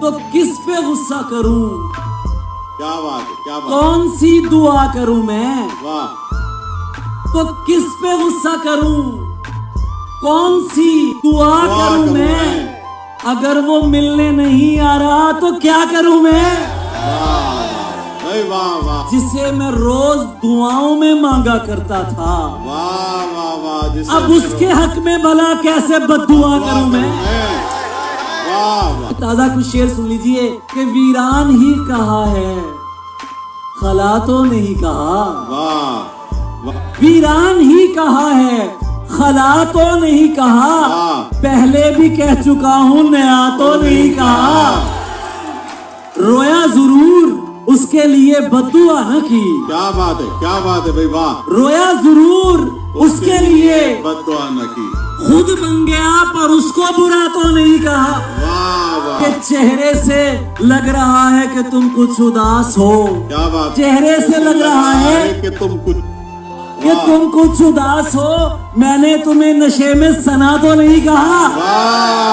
तो किस पे गुस्सा करूं? क्या बात है, क्या बात। कौन सी दुआ करूं मैं? वाह। तो किस पे गुस्सा करूं? कौन सी दुआ करूं मैं? अगर वो मिलने नहीं आ रहा तो क्या करूं मैं? वाह वाह वाह। जिसे मैं रोज दुआओं में मांगा करता था, वाह वाह वाह। अब उसके हक में भला कैसे बद्दुआ करूं मैं? वाह वाह। दादा कुछ शेर सुन लीजिए कि वीरान ही कहा है, खला तो नहीं कहा। वाह वाह। वीरान ही कहा है, खला तो नहीं कहा। पहले भी कह चुका हूं, नया तो नहीं कहा। रोया जरूर, उसके लिए बद्दुआ न की। क्या बात है, क्या बात है भाई, वाह। रोया जरूर, उसके लिए बद्दुआ न की। खुद बन गया पर उसको बुरा तो नहीं कहा। वाह वाह। के चेहरे से लग रहा है कि तुम कुछ उदास हो। क्या बात। चेहरे से लग रहा है कि तुम कुछ उदास हो। मैंने तुम्हें नशे में सना तो नहीं कहा। वाह